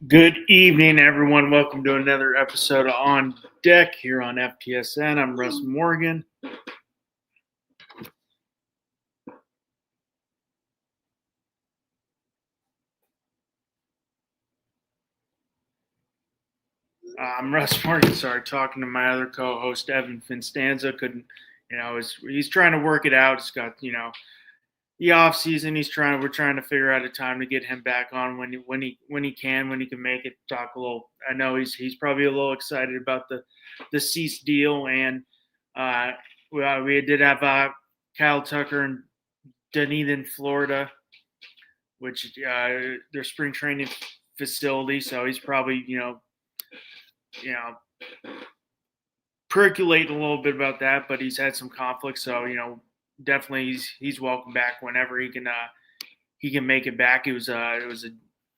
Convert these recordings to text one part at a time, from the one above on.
Good evening, everyone. Welcome to another episode of On Deck here on FTSN. I'm Russ Morgan. I'm Russ Morgan. Sorry, talking to my other co-host Edwin Finstanza. Couldn't, he's trying to work it out. He's got, the off season. We're trying to figure out a time to get him back on when he can make it. Talk a little. I know he's probably a little excited about the Cease deal, and we did have Kyle Tucker and Dunedin, Florida, which their spring training facility. So he's probably percolating a little bit about that, but he's had some conflict. So definitely he's welcome back whenever he can make it back. It was a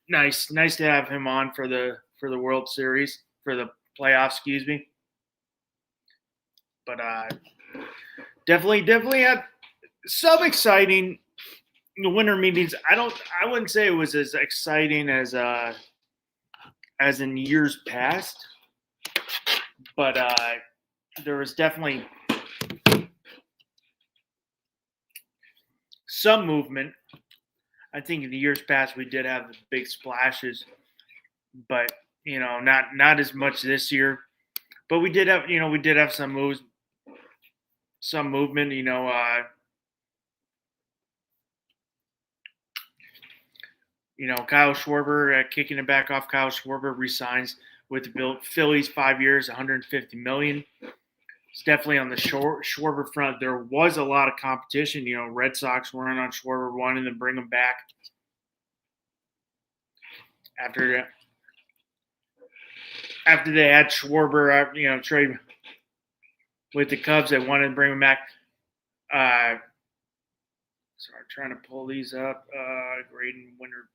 nice to have him on for the World Series, for the playoffs, excuse me. But definitely had some exciting winter meetings. I wouldn't say it was as exciting as in years past, but there was definitely some movement. I think in the years past we did have the big splashes, but not as much this year. But we did have some moves, some movement. Kyle Schwarber, kicking it back off. Kyle Schwarber resigns with the Phillies, 5 years, $150 million. It's definitely on the Schwarber front. There was a lot of competition. Red Sox weren't on Schwarber, wanting to bring him back after they had Schwarber, trade with the Cubs. They wanted to bring him back. Sorry, trying to pull these up. Graydon Winter.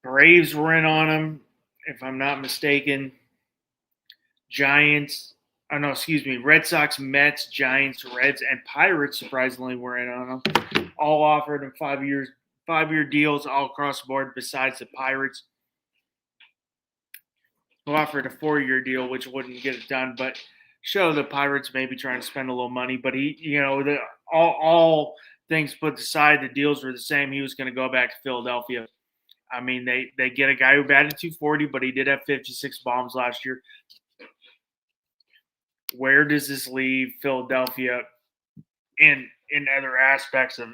Braves were in on him, if I'm not mistaken. Red Sox, Mets, Giants, Reds, and Pirates surprisingly were in on him. All offered him 5-year deals all across the board, besides the Pirates, who offered a 4-year deal, which wouldn't get it done, but show the Pirates maybe trying to spend a little money. But all things put aside, the deals were the same. He was going to go back to Philadelphia. I mean, they get a guy who batted .240, but he did have 56 bombs last year. Where does this leave Philadelphia in other aspects of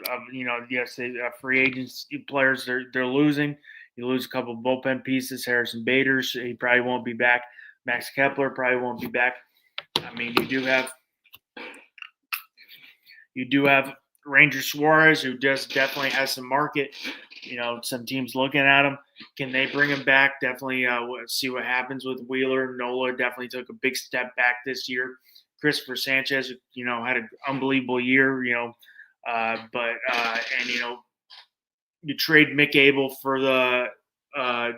yes, free agents, players they're losing. You lose a couple of bullpen pieces. Harrison Bader, he probably won't be back. Max Kepler probably won't be back. I mean, you do have Ranger Suarez, who just definitely has some market. Some teams looking at him. Can they bring him back? Definitely see what happens with Wheeler. Nola definitely took a big step back this year. Christopher Sanchez, had an unbelievable year, but you trade Mick Abel for the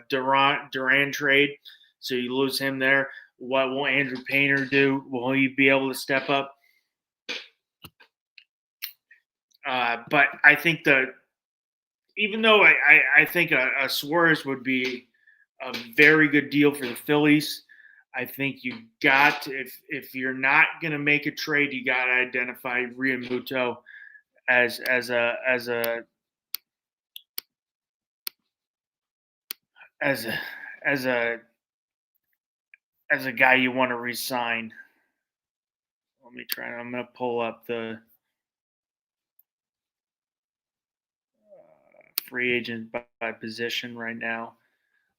Duran trade, so you lose him there. What will Andrew Painter do? Will he be able to step up? But I think even though I think a Suarez would be a very good deal for the Phillies, I think if you're not going to make a trade, you got to identify Realmuto as a guy you want to re-sign. Let me try. I'm going to pull up the free agent by position right now.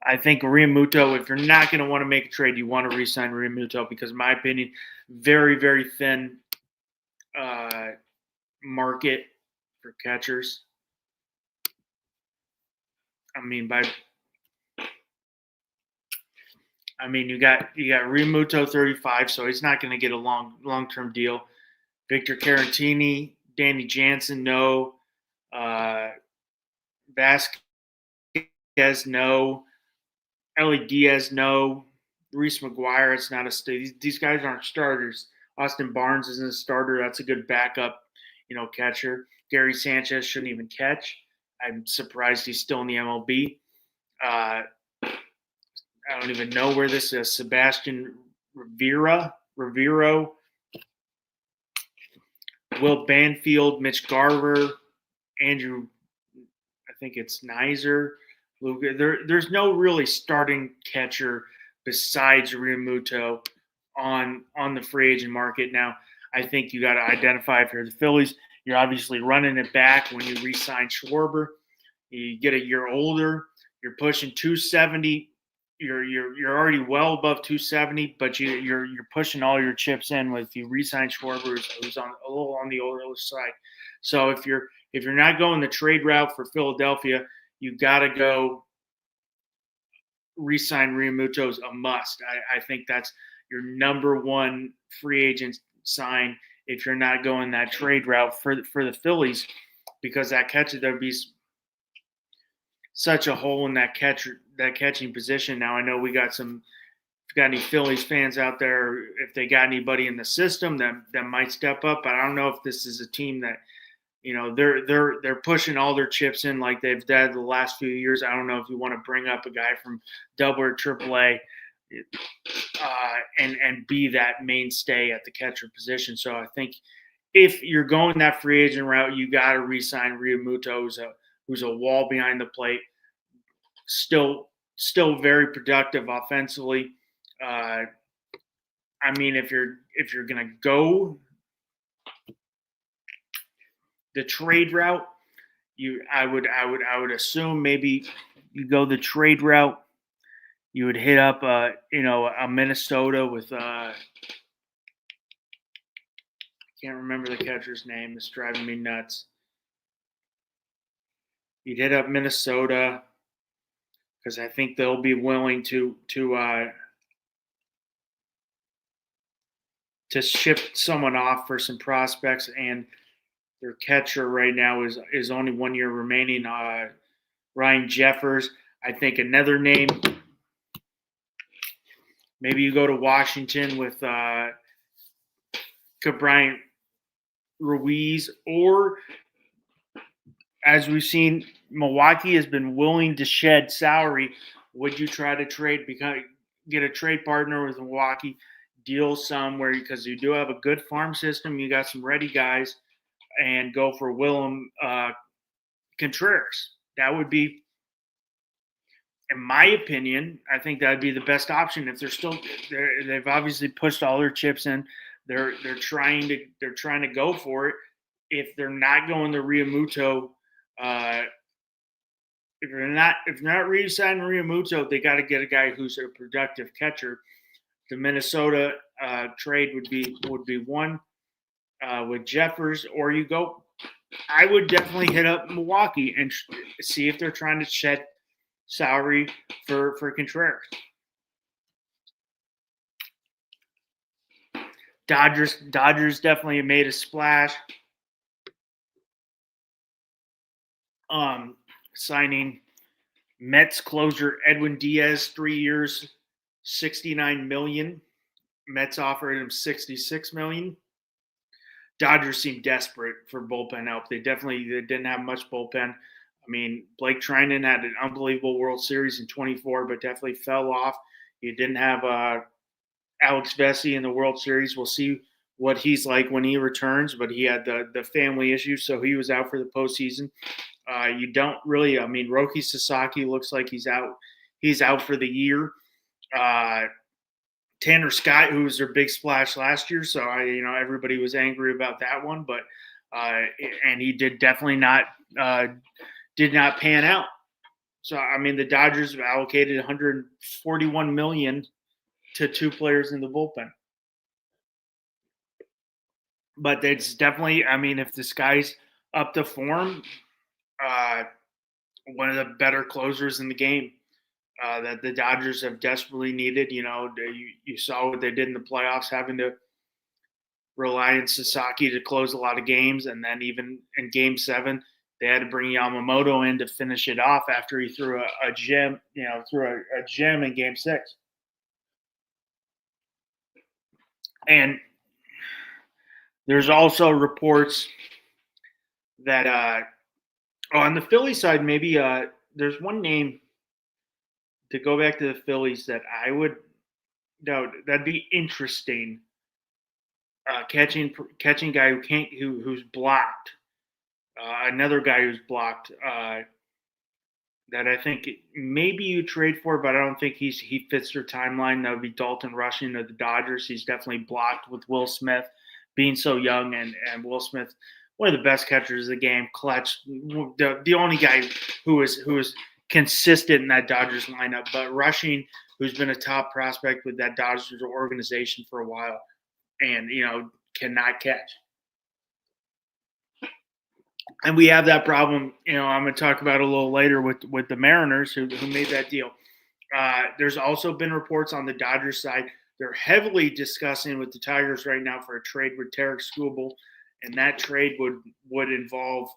I think Realmuto, if you're not going to want to make a trade, you want to re-sign Realmuto because, in my opinion, very, very thin market for catchers. You got Realmuto 35, so he's not going to get a long-term deal. Victor Caratini, Danny Jansen, no. Vasquez, no. Ellie Diaz, no. Reese McGuire, it's not a these guys aren't starters. Austin Barnes isn't a starter. That's a good backup, catcher. Gary Sanchez shouldn't even catch. I'm surprised he's still in the MLB. I don't even know where this is. Sebastian Rivero, Will Banfield, Mitch Garver, Andrew, I think it's Nizer. There's no really starting catcher besides Realmuto on the free agent market. Now, I think you got to identify if you're the Phillies, you're obviously running it back when you re-sign Schwarber. You get a year older, you're pushing 270. You're already well above 270, but you're pushing all your chips in with you re-sign Schwarber, who's on a little on the older side. So if you're not going the trade route for Philadelphia, you got to go re-sign Realmuto's a must. I think that's your number one free agent sign if you're not going that trade route for the Phillies, because that catcher, there'd be such a hole in that catching position. Now I know we got some. If you got any Phillies fans out there, if they got anybody in the system that might step up, but I don't know if this is a team that, they're pushing all their chips in like they've done the last few years. I don't know if you want to bring up a guy from Double or Triple A and be that mainstay at the catcher position. So I think if you're going that free agent route, you got to re-sign Realmuto, who's a wall behind the plate, still very productive offensively. I mean, if you're gonna go the trade route, I would assume maybe you go the trade route. You would hit up a Minnesota with I can't remember the catcher's name. It's driving me nuts. You'd hit up Minnesota because I think they'll be willing to ship someone off for some prospects, and their catcher right now is only 1 year remaining. Ryan Jeffers. I think another name. Maybe you go to Washington with Bryant Ruiz, or as we've seen, Milwaukee has been willing to shed salary. Would you try to get a trade partner with Milwaukee, deal somewhere because you do have a good farm system, you got some ready guys, and go for Willem Contreras? That would be, in my opinion, I think that would be the best option. If they've obviously pushed all their chips in, they're trying to go for it. If they're not going to Realmuto, if they're not re-signing Realmuto, they got to get a guy who's a productive catcher. The Minnesota trade would be one with Jeffers, or you go. I would definitely hit up Milwaukee and see if they're trying to shed salary for Contreras. Dodgers definitely made a splash. Signing Mets closer Edwin Diaz, 3 years, $69 million. Mets offered him $66 million. Dodgers seemed desperate for bullpen help. They didn't have much bullpen. I mean, Blake Trinan had an unbelievable World Series in 24, but definitely fell off. You didn't have Alex Vesey in the World Series. We'll see what he's like when he returns, but he had the family issues, so he was out for the postseason. You don't really – I mean, Roki Sasaki looks like he's out. He's out for the year. Tanner Scott, who was their big splash last year, so everybody was angry about that one, but and he did not pan out. So I mean, the Dodgers have allocated $141 million to two players in the bullpen, but it's definitely, I mean, if this guy's up to form, one of the better closers in the game. That the Dodgers have desperately needed. You saw what they did in the playoffs, having to rely on Sasaki to close a lot of games, and then even in Game 7, they had to bring Yamamoto in to finish it off after he threw a gem, a gem in Game 6. And there's also reports that Oh, on the Philly side, maybe there's one name to go back to the Phillies that I would no, that'd be interesting. Catching guy who's blocked. Another guy who's blocked. That I think maybe you trade for, but I don't think he fits their timeline. That would be Dalton Rushing of the Dodgers. He's definitely blocked with Will Smith being so young, and Will Smith, one of the best catchers of the game, clutch. The only guy who is consistent in that Dodgers lineup, but Rushing, who's been a top prospect with that Dodgers organization for a while, and cannot catch. And we have that problem. I'm going to talk about a little later with the Mariners who made that deal. There's also been reports on the Dodgers side. They're heavily discussing with the Tigers right now for a trade with Tarek Skubal, and that trade would involve,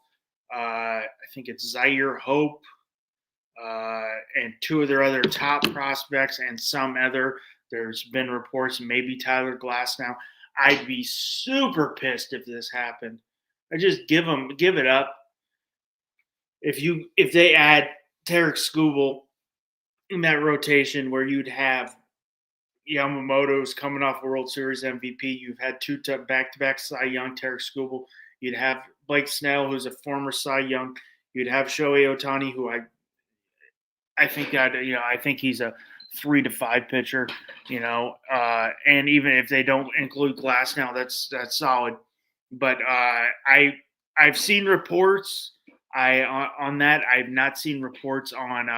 I think it's Zaire Hope and two of their other top prospects and some other. There's been reports maybe Tyler Glass now. I'd be super pissed if this happened. I just give it up. If they add Tarek Skubal in that rotation where you'd have Yamamoto's coming off World Series MVP, you've had two back-to-back Cy Young, Tarek Skubal. You'd have Blake Snell, who's a former Cy Young. You'd have Shohei Ohtani, who I think he's a 3 to 5 pitcher. And even if they don't include Glass now, that's solid. But I've seen reports. On that, I've not seen reports on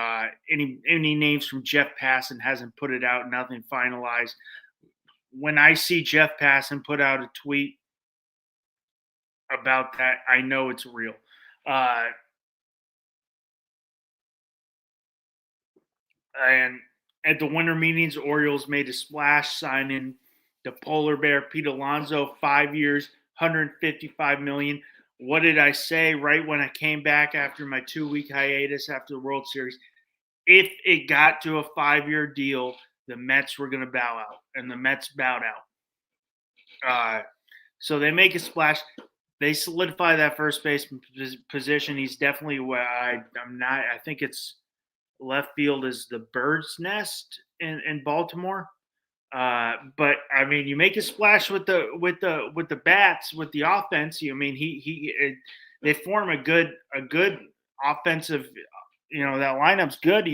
any names from Jeff Passan. Hasn't put it out. Nothing finalized. When I see Jeff Passan put out a tweet about that, I know it's real. And at the winter meetings, Orioles made a splash signing the polar bear Pete Alonso, 5 years, $155 million. What did I say right when I came back after my 2-week hiatus after the World Series? If it got to a 5-year deal, the Mets were going to bow out, and the Mets bowed out. So they make a splash. They solidify that first base position. He's definitely I'm not. I think it's left field is the bird's nest in Baltimore. But I mean, you make a splash with the bats with the offense. They form a good offensive. That lineup's good.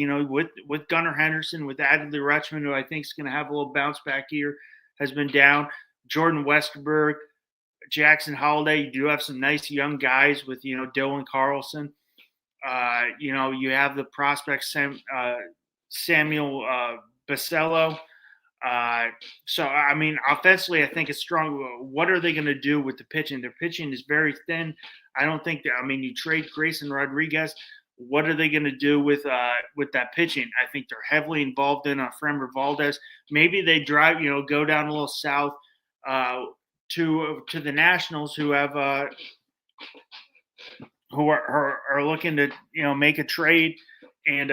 With Gunnar Henderson, with Adley Rutschman, who I think is going to have a little bounce back year, has been down. Jordan Westerberg, Jackson Holiday. You do have some nice young guys with Dylan Carlson. You have the prospect Samuel Basello. So, I mean, offensively, I think it's strong. What are they going to do with the pitching? Their pitching is very thin. I don't think that. I mean, you trade Grayson Rodriguez. What are they going to do with that pitching? I think they're heavily involved in Framber Valdez. Maybe they drive, go down a little south to the Nationals, who have who are looking to make a trade and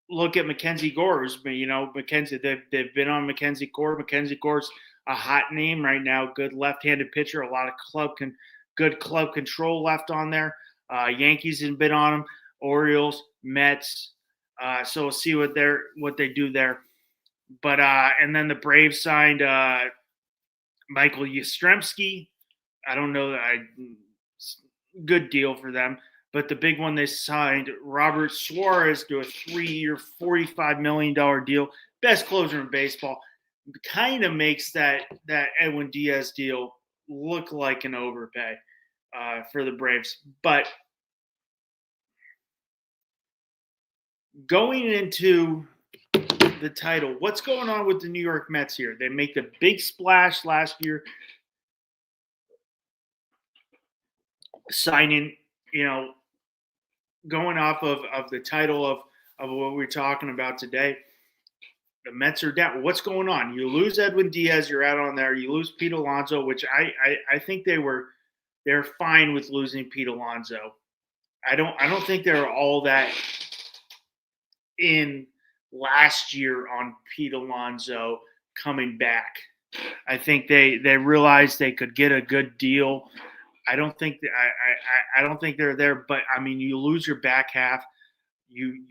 look at Mackenzie Gore, who's been, Mackenzie. They've been on Mackenzie Gore. Mackenzie Gore's a hot name right now. Good left-handed pitcher. A lot of good club control left on there. Yankees have been on him. Orioles, Mets. So we'll see what they do there. But and then the Braves signed Michael Yastrzemski. I don't know. Good deal for them. But the big one, they signed Robert Suarez to a 3-year, $45 million deal. Best closer in baseball. Kind of makes that Edwin Diaz deal look like an overpay for the Braves. But going into the title, what's going on with the New York Mets here? They make the big splash last year, signing, going off of the title of what we're talking about today. The Mets are down. What's going on? You lose Edwin Diaz, you're out on there. You lose Pete Alonso, which I think they're fine with losing Pete Alonso. I don't think they're all that in last year on Pete Alonso coming back. I think they realized they could get a good deal. I don't think that I don't think they're there. But I mean, you lose your back half. You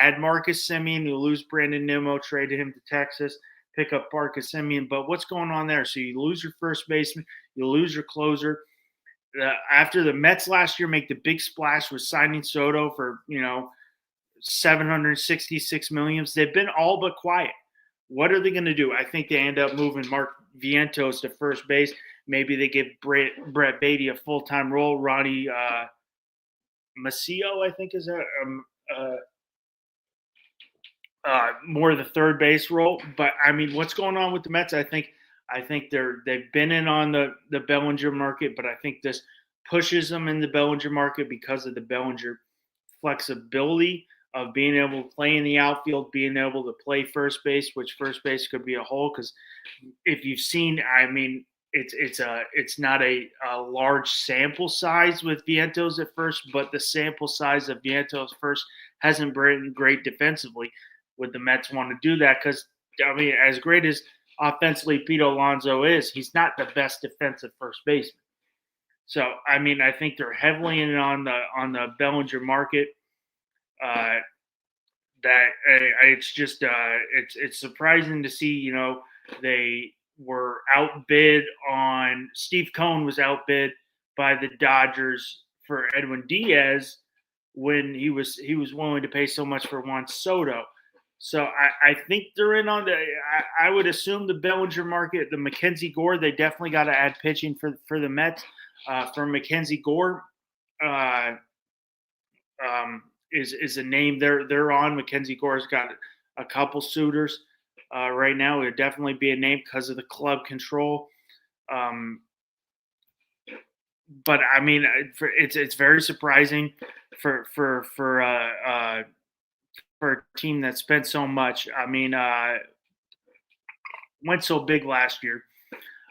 add Marcus Semien, you lose Brandon Nimmo, traded him to Texas, pick up Marcus Semien. But what's going on there? So you lose your first baseman, you lose your closer. After the Mets last year make the big splash with signing Soto for 766 million, they've been all but quiet. What are they going to do? I think they end up moving Mark Vientos to first base. Maybe they give Brett Beatty a full-time role. Ronnie Macio, I think, is more of the third base role. But I mean, what's going on with the Mets? I think they've been in on the Bellinger market, but I think this pushes them in the Bellinger market because of the Bellinger flexibility of being able to play in the outfield, being able to play first base, which first base could be a hole. Because if you've seen, I mean, it's not a large sample size with Vientos at first, but the sample size of Vientos first hasn't been great defensively. Would the Mets want to do that? Because I mean, as great as offensively Pete Alonso is, he's not the best defensive first baseman. So I mean, I think they're heavily in on the Bellinger market. It's just it's surprising to see. They were outbid on Steve Cohen was outbid by the Dodgers for Edwin Diaz when he was willing to pay so much for Juan Soto. So I think they're in on I would assume the Bellinger market, the Mackenzie Gore. They definitely got to add pitching for the Mets. For Mackenzie Gore, is a name they're on. Mackenzie Gore's got a couple suitors right now. It would definitely be a name because of the club control. But I mean, it's very surprising for a team that spent so much. I mean, went so big last year.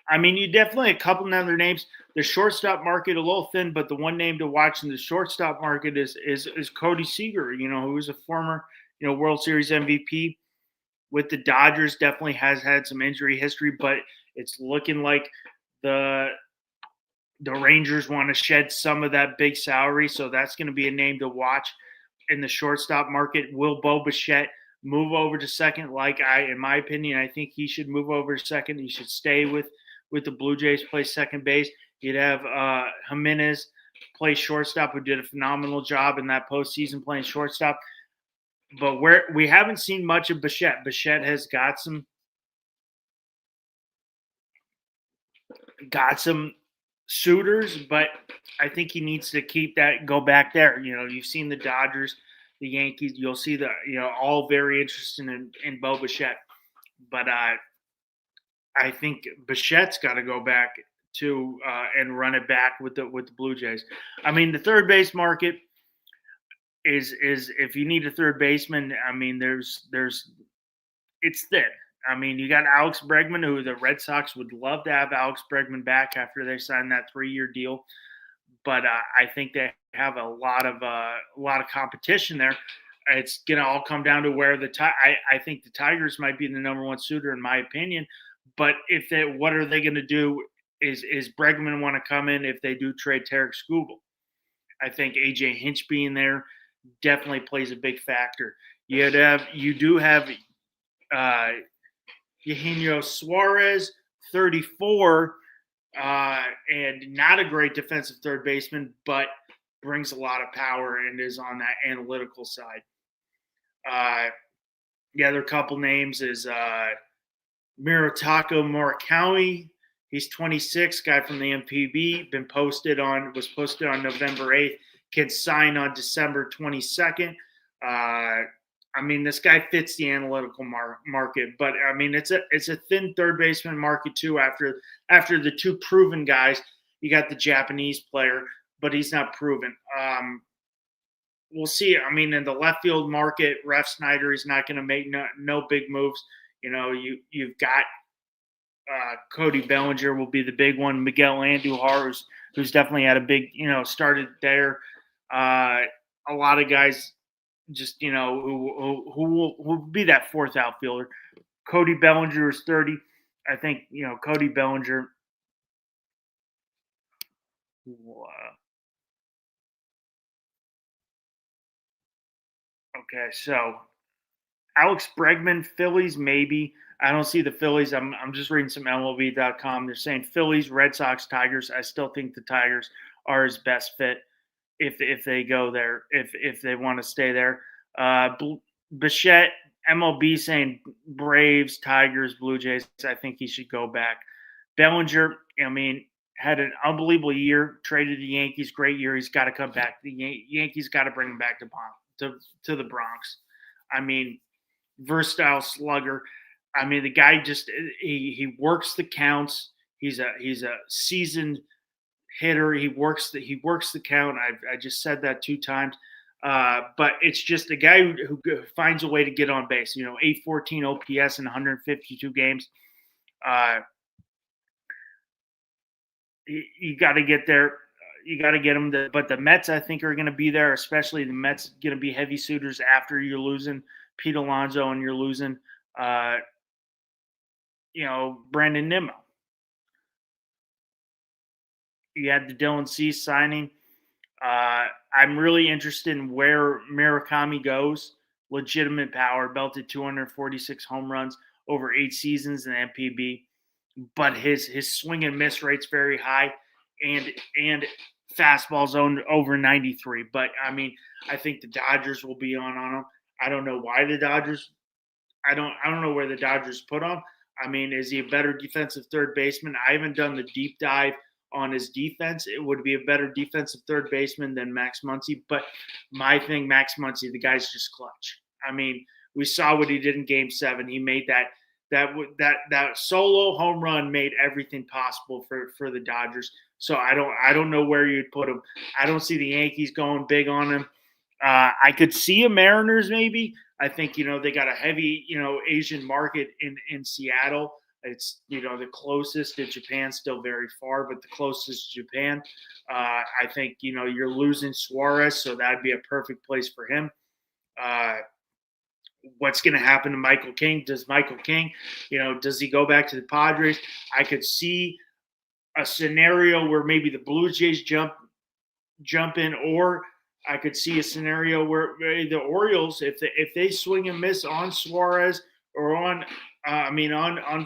I mean, you definitely a couple of other names. The shortstop market a little thin, but the one name to watch in the shortstop market is Cody Seager. Who was a former World Series MVP with the Dodgers. Definitely has had some injury history, but it's looking like the Rangers want to shed some of that big salary, so that's going to be a name to watch in the shortstop market. Will Bo Bichette move over to second? In my opinion, I think he should move over to second. He should stay with the Blue Jays, play second base. You'd have Jimenez play shortstop, who did a phenomenal job in that postseason playing shortstop. But we haven't seen much of Bichette. Bichette has got some suitors, but I think he needs to go back there. You've seen the Dodgers, the Yankees. You'll see all very interested in Bo Bichette. But I think Bichette's got to go back to and run it back with the Blue Jays. I mean, the third base market is if you need a third baseman, I mean, it's thin. I mean, you got Alex Bregman, who the Red Sox would love to have Alex Bregman back after they signed that 3-year deal, but I think they have a lot of competition there. It's gonna all come down to where I think the Tigers might be the number one suitor in my opinion. But what are they going to do? Is Bregman want to come in if they do trade Tarek Skubal? I think AJ Hinch being there definitely plays a big factor. You do have Eugenio Suarez, 34, and not a great defensive third baseman, but brings a lot of power and is on that analytical side. The other couple names is Murutaka Morikawa. He's 26, guy from the MPB. Was posted on November 8th. Can sign on December 22nd. I mean, this guy fits the analytical market, but I mean, it's a thin third baseman market too. After the two proven guys, you got the Japanese player, but he's not proven. We'll see. I mean, in the left field market, Ref Snyder is not going to make no big moves. You've got Cody Bellinger will be the big one. Miguel Andujar, who's definitely had a big, started there. A lot of guys just, who will be that fourth outfielder. Cody Bellinger is 30. I think, Cody Bellinger Okay, so Alex Bregman, Phillies, maybe. I don't see the Phillies. I'm just reading some MLB.com. They're saying Phillies, Red Sox, Tigers. I still think the Tigers are his best fit if they go there, if they want to stay there. Bichette, MLB saying Braves, Tigers, Blue Jays. I think he should go back. Bellinger, I mean, had an unbelievable year. Traded the Yankees, great year. He's got to come back. The Yankees got to bring him back to the Bronx. I mean, versatile slugger. I mean, the guy just he works the counts. He's a seasoned hitter. He works the count. I just said that 2 times. But it's just a guy who finds a way to get on base. 814 OPS in 152 games. You got to get there. You got to get them. But the Mets, I think, are going to be there. Especially the Mets, going to be heavy suitors after you're losing Pete Alonso and you're losing, Brandon Nimmo. You had the Dylan Cease signing. I'm really interested in where Murakami goes. Legitimate power, belted 246 home runs over 8 seasons in MPB, but his swing and miss rate's very high, and fastball zone over 93. But I mean, I think the Dodgers will be on him. I don't know why the Dodgers. I don't know where the Dodgers put him. I mean, is he a better defensive third baseman? I haven't done the deep dive on his defense. It would be a better defensive third baseman than Max Muncy. But my thing, Max Muncy, the guy's just clutch. I mean, we saw what he did in Game 7. He made that solo home run made everything possible for the Dodgers. So I don't know where you'd put him. I don't see the Yankees going big on him. I could see a Mariners maybe. I think they got a heavy Asian market in Seattle. It's the closest to Japan, still very far, but the closest to Japan. I think you're losing Suarez, so that'd be a perfect place for him. What's going to happen to Michael King? Does Michael King, does he go back to the Padres? I could see a scenario where maybe the Blue Jays jump in, or I could see a scenario where the Orioles, if they swing and miss on Suarez or on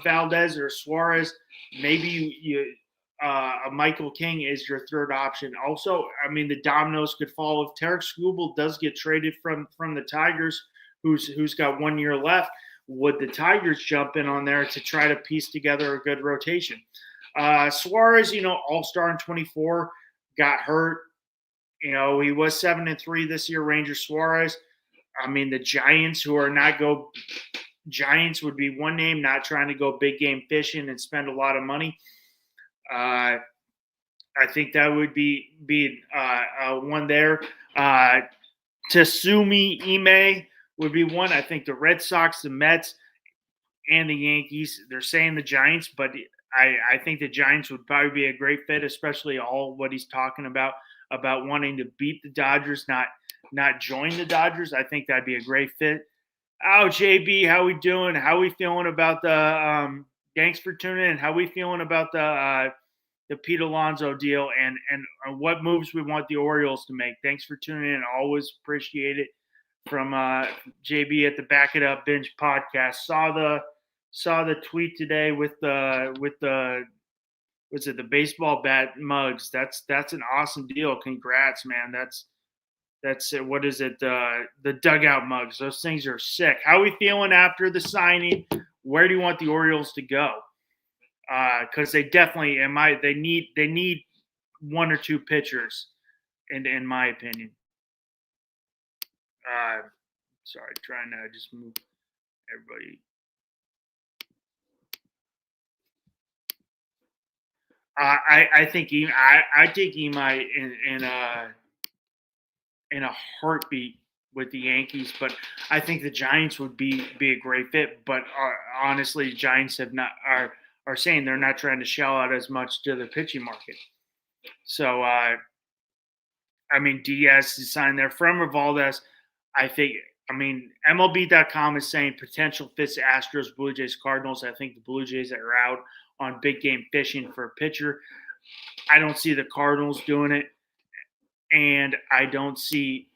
Valdez or Suarez, maybe a Michael King is your third option. Also, I mean, the dominoes could fall if Tarek Skubal does get traded from the Tigers, who's got 1 year left. Would the Tigers jump in on there to try to piece together a good rotation? Suarez, all-star in 24, got hurt. He was 7-3 this year, Ranger Suarez. I mean, the Giants, who are not Giants would be one name, not trying to go big game fishing and spend a lot of money. I think that would be one there. Tatsumi Ime would be one. I think the Red Sox, the Mets, and the Yankees. They're saying the Giants, but I think the Giants would probably be a great fit, especially all what he's talking about wanting to beat the Dodgers, not join the Dodgers. I think that'd be a great fit. Oh, JB, how we doing? How we feeling about the thanks for tuning in. How we feeling about the Pete Alonso deal and what moves we want the Orioles to make? Thanks for tuning in. Always appreciate it. From JB at the Back It Up Binge podcast. Saw the tweet today with the what's it, the baseball bat mugs. That's an awesome deal. Congrats, man. That's what is it? The dugout mugs. Those things are sick. How are we feeling after the signing? Where do you want the Orioles to go? Because they definitely they need 1 or 2 pitchers, in my opinion. Sorry, trying to just move everybody. I think I take Imai in a heartbeat with the Yankees, but I think the Giants would be a great fit. But honestly, the Giants are saying they're not trying to shell out as much to the pitching market. So Diaz is signed there. From Valdez, I think. MLB.com is saying potential fits Astros, Blue Jays, Cardinals. I think the Blue Jays are out on big game fishing for a pitcher. I don't see the Cardinals doing it, and I don't see.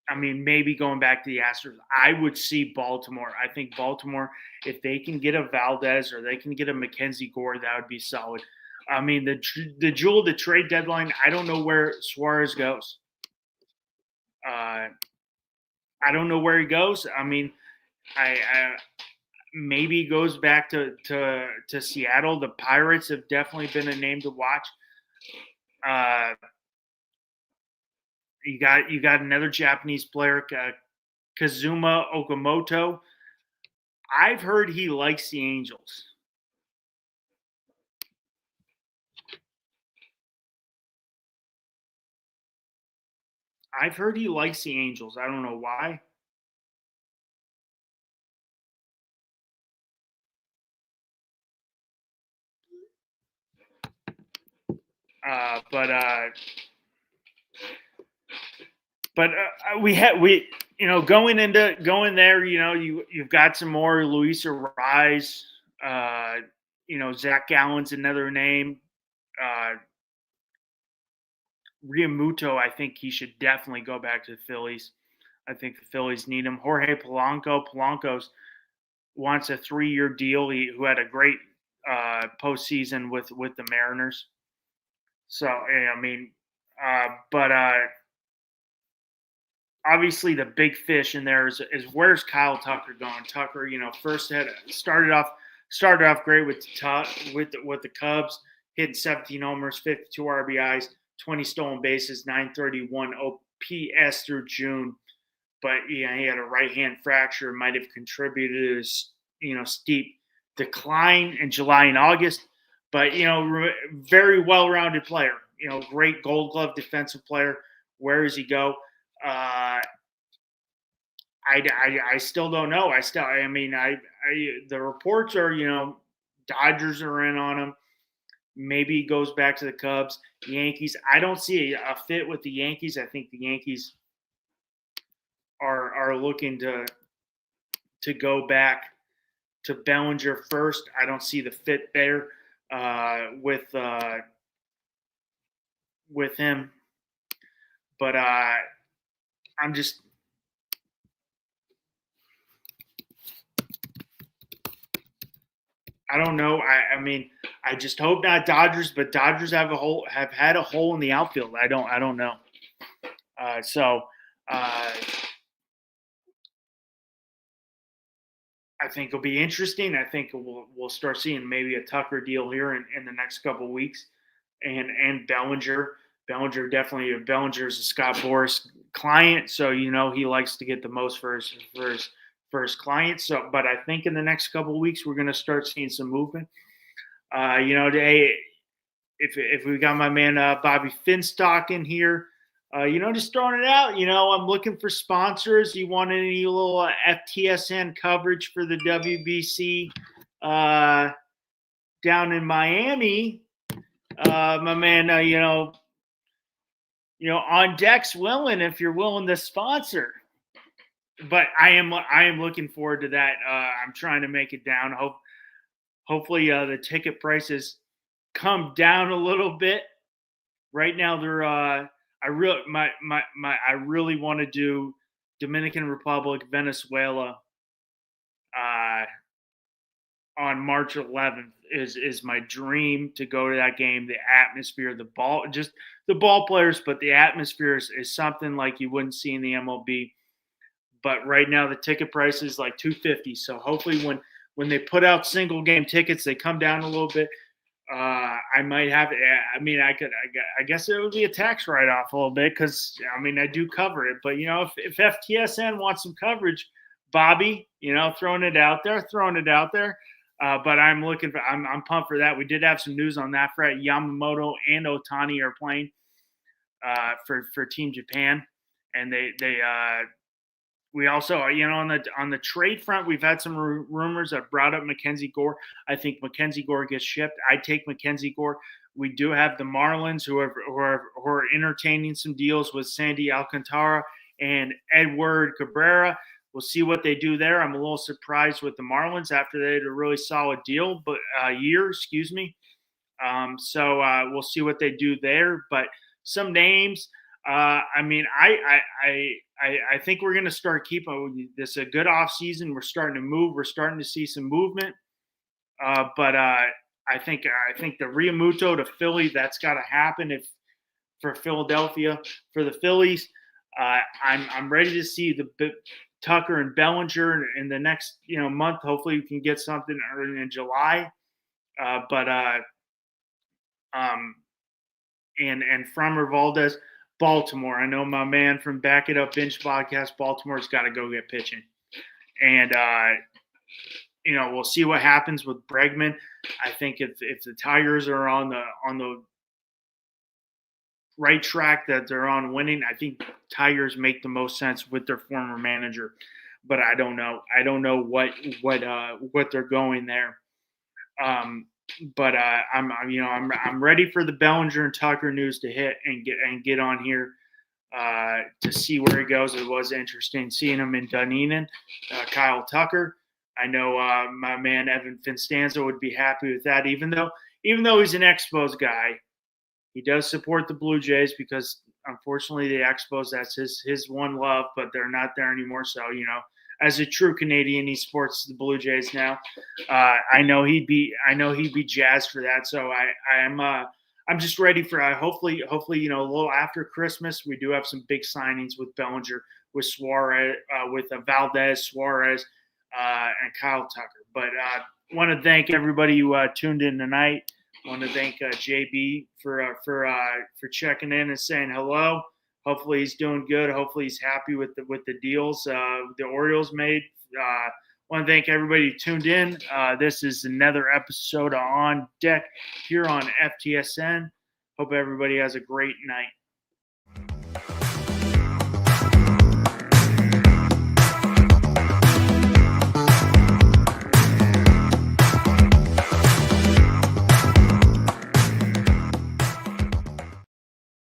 I mean, maybe going back to the Astros, I would see Baltimore. I think Baltimore, if they can get a Valdez or they can get a Mackenzie Gore, that would be solid. I mean, the jewel, the trade deadline, I don't know where Suarez goes. I don't know where he goes. I mean, I maybe he goes back to Seattle. The Pirates have definitely been a name to watch. You got another Japanese player, Kazuma Okamoto. I've heard he likes the Angels. I've heard he likes the Angels. I don't know why. But we going there, you've got some more Luis Arise. Zach Gallen's another name. Realmuto, I think he should definitely go back to the Phillies. I think the Phillies need him. Jorge Polanco's wants a 3-year deal. Who had a great postseason with the Mariners. So I mean, but obviously the big fish in there is where's Kyle Tucker going? Tucker, first started off great with the Cubs, hitting 17 homers, 52 RBIs, 20 stolen bases, 931 OPS through June. But he had a right hand fracture, might have contributed to his steep decline in July and August. But very well-rounded player. Great Gold Glove defensive player. Where does he go? I still don't know. The reports are Dodgers are in on him. Maybe he goes back to the Cubs, Yankees. I don't see a fit with the Yankees. I think the Yankees are looking to go back to Bellinger first. I don't see the fit there with him. But I'm just I don't know. I mean, I just hope not Dodgers, but Dodgers have had a hole in the outfield. I don't know. I think it'll be interesting. I think we'll start seeing maybe a Tucker deal here in the next couple of weeks, and Bellinger. Bellinger is a Scott Boras client, so he likes to get the most for his clients. So, but I think in the next couple of weeks we're going to start seeing some movement. Today, if we got my man Bobby Finstock in here, just throwing it out. I'm looking for sponsors. You want any little FTSN coverage for the WBC down in Miami? My man, on deck's willing if you're willing to sponsor. But I am looking forward to that. I'm trying to make it down. Hopefully the ticket prices come down a little bit. Right now they're I really want to do Dominican Republic, Venezuela on March 11th is my dream to go to that game. The atmosphere, the ball players, but the atmosphere is something like you wouldn't see in the MLB. But right now the ticket price is like $250. So hopefully when they put out single game tickets, they come down a little bit. I might have. I mean, I guess it would be a tax write-off a little bit because I do cover it. But if FTSN wants some coverage, Bobby, throwing it out there. But I'm looking for. I'm pumped for that. We did have some news on that. Fred Yamamoto and Ohtani are playing for Team Japan, and we also, on the trade front, we've had some rumors that brought up Mackenzie Gore. I think Mackenzie Gore gets shipped. I take Mackenzie Gore. We do have the Marlins who are entertaining some deals with Sandy Alcantara and Edward Cabrera. We'll see what they do there. I'm a little surprised with the Marlins after they had a really solid year. So we'll see what they do there. But some names. I mean, I think we're going to start keeping this a good off season. We're starting to move. We're starting to see some movement. But I think the Realmuto to Philly, that's got to happen if for Philadelphia. For the Phillies, I'm ready to see the Tucker and Bellinger in the next month. Hopefully, we can get something in July. And Framber Valdez, Baltimore. I know my man from Back It Up Bench podcast. Baltimore's got to go get pitching, and we'll see what happens with Bregman. I think if the Tigers are on the right track that they're on winning, I think Tigers make the most sense with their former manager. But I don't know. I don't know what they're going there. But I'm ready for the Bellinger and Tucker news to hit and get on here to see where he goes. It was interesting seeing him in Dunedin. Kyle Tucker. I know my man Edwin Finstanza would be happy with that, even though he's an Expos guy. He does support the Blue Jays because, unfortunately, the Expos, that's his one love, but they're not there anymore. So, as a true Canadian, he supports the Blue Jays now. I know he'd be jazzed for that. So I'm just ready for hopefully a little after Christmas we do have some big signings with Bellinger, with Suarez, with Valdez, Suarez, and Kyle Tucker. But want to thank everybody who tuned in tonight. Want to thank JB for checking in and saying hello. Hopefully he's doing good. Hopefully he's happy with the deals the Orioles made. Want to thank everybody who tuned in. This is another episode On Deck here on FTSN. Hope everybody has a great night.